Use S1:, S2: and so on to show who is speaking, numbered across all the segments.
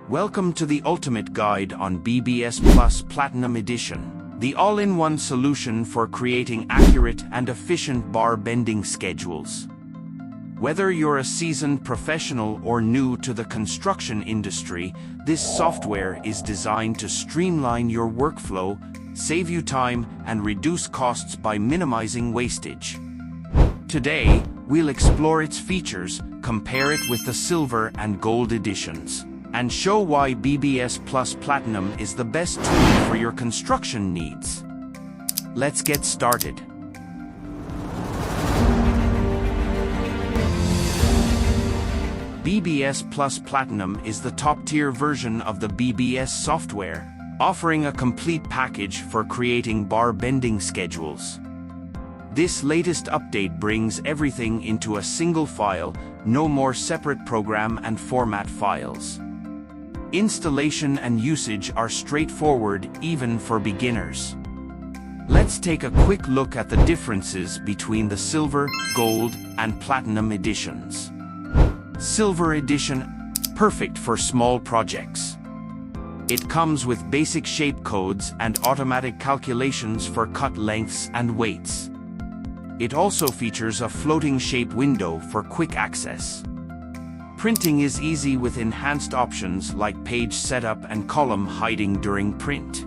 S1: Welcome to the ultimate guide on BBS Plus Platinum Edition, the all-in-one solution for creating accurate and efficient bar bending schedules. Whether you're a seasoned professional or new to the construction industry, this software is designed to streamline your workflow, save you time, and reduce costs by minimizing wastage. Today, we'll explore its features, compare it with the silver and gold editions, and show why BBS Plus Platinum is the best tool for your construction needs. Let's get started. BBS Plus Platinum is the top-tier version of the BBS software, offering a complete package for creating bar bending schedules. This latest update brings everything into a single file, no more separate program and format files. Installation and usage are straightforward even for beginners. Let's take a quick look at the differences between the Silver, Gold, and Platinum editions. Silver Edition, perfect for small projects. It comes with basic shape codes and automatic calculations for cut lengths and weights. It also features a floating shape window for quick access. Printing is easy with enhanced options like page setup and column hiding during print.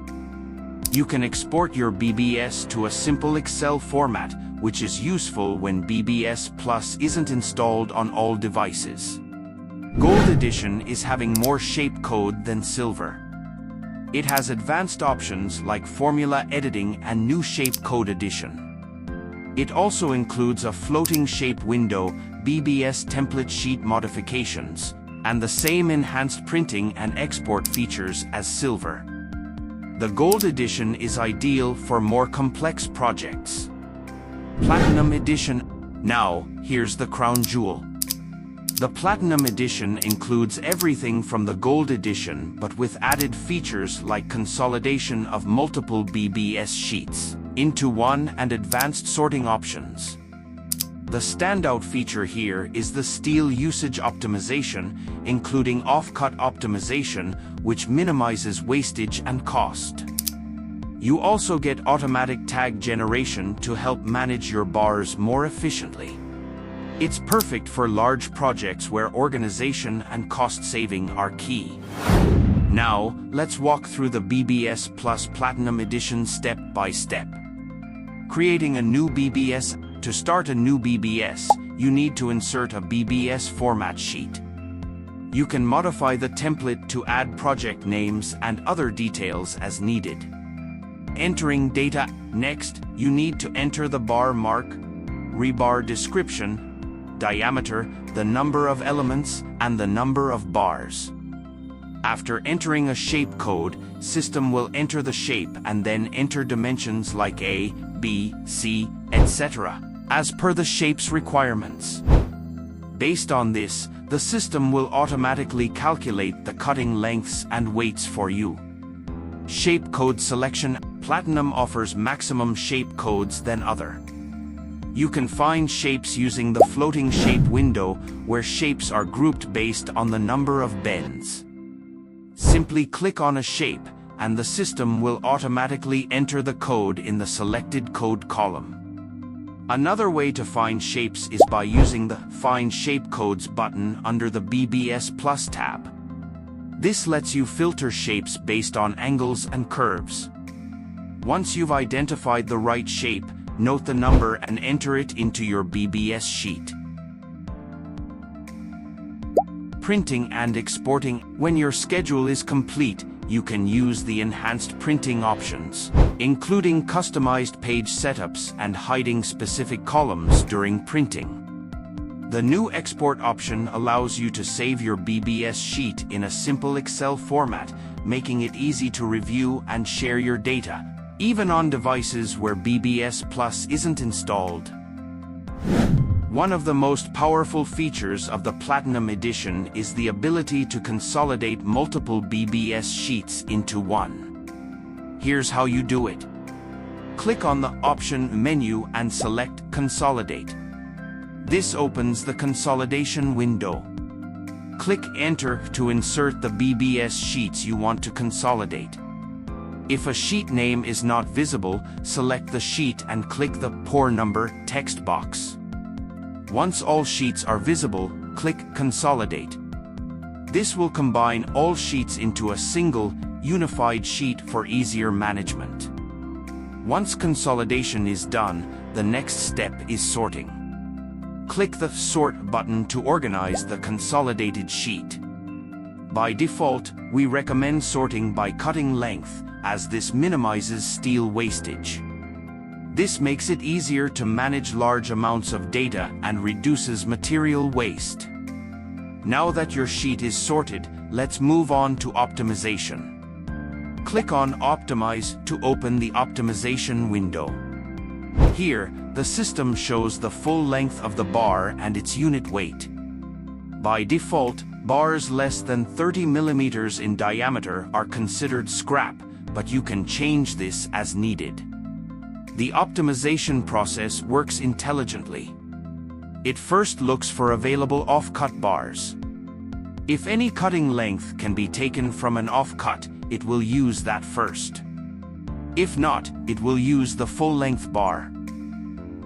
S1: You can export your BBS to a simple Excel format, which is useful when BBS Plus isn't installed on all devices. Gold Edition is having more shape code than Silver. It has advanced options like formula editing and new shape code edition. It also includes a floating shape window, BBS template sheet modifications, and the same enhanced printing and export features as Silver. The Gold Edition is ideal for more complex projects. Platinum Edition. Now, here's the crown jewel. The Platinum Edition includes everything from the Gold Edition but with added features like consolidation of multiple BBS sheets into one and advanced sorting options. The standout feature here is the steel usage optimization, including off-cut optimization, which minimizes wastage and cost. You also get automatic tag generation to help manage your bars more efficiently. It's perfect for large projects where organization and cost saving are key. Now, let's walk through the BBS Plus Platinum Edition step by step. Creating a new BBS. To start a new BBS, you need to insert a BBS format sheet. You can modify the template to add project names and other details as needed. Entering data. Next, you need to enter the bar mark, rebar description, diameter, the number of elements, and the number of bars. After entering a shape code, system will enter the shape and then enter dimensions like A, B, C, etc., as per the shape's requirements. Based on this, the system will automatically calculate the cutting lengths and weights for you. Shape code selection. Platinum offers maximum shape codes than other. You can find shapes using the floating shape window, where shapes are grouped based on the number of bends. Simply click on a shape, and the system will automatically enter the code in the selected code column. Another way to find shapes is by using the Find Shape Codes button under the BBS Plus tab. This lets you filter shapes based on angles and curves. Once you've identified the right shape, note the number and enter it into your BBS sheet. Printing and exporting. When your schedule is complete, you can use the enhanced printing options, including customized page setups and hiding specific columns during printing. The new export option allows you to save your BBS sheet in a simple Excel format, making it easy to review and share your data, even on devices where BBS Plus isn't installed. One of the most powerful features of the Platinum Edition is the ability to consolidate multiple BBS sheets into one. Here's how you do it. Click on the Option menu and select Consolidate. This opens the consolidation window. Click Enter to insert the BBS sheets you want to consolidate. If a sheet name is not visible, select the sheet and click the Pour Number text box. Once all sheets are visible, click Consolidate. This will combine all sheets into a single, unified sheet for easier management. Once consolidation is done, the next step is sorting. Click the Sort button to organize the consolidated sheet. By default, we recommend sorting by cutting length, as this minimizes steel wastage. This makes it easier to manage large amounts of data and reduces material waste. Now that your sheet is sorted, let's move on to optimization. Click on Optimize to open the optimization window. Here, the system shows the full length of the bar and its unit weight. By default, bars less than 30 mm in diameter are considered scrap, but you can change this as needed. The optimization process works intelligently. It first looks for available off-cut bars. If any cutting length can be taken from an off-cut, it will use that first. If not, it will use the full-length bar.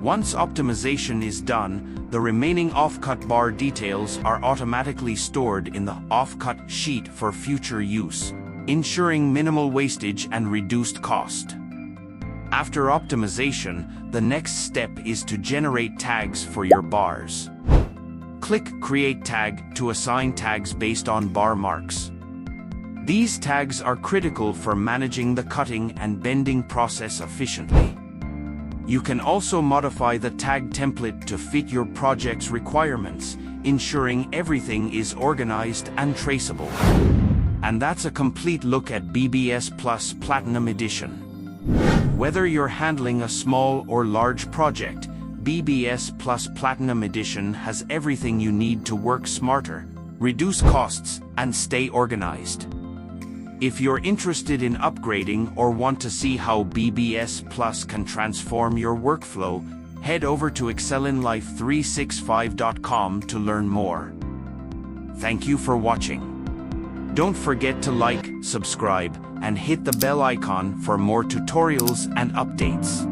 S1: Once optimization is done, the remaining off-cut bar details are automatically stored in the off-cut sheet for future use, ensuring minimal wastage and reduced cost. After optimization, the next step is to generate tags for your bars. Click Create Tag to assign tags based on bar marks. These tags are critical for managing the cutting and bending process efficiently. You can also modify the tag template to fit your project's requirements, ensuring everything is organized and traceable. And that's a complete look at BBS Plus Platinum Edition. Whether you're handling a small or large project, BBS Plus Platinum Edition has everything you need to work smarter, reduce costs, and stay organized. If you're interested in upgrading or want to see how BBS Plus can transform your workflow, head over to excelinlife365.com to learn more. Thank you for watching. Don't forget to like, subscribe, and hit the bell icon for more tutorials and updates.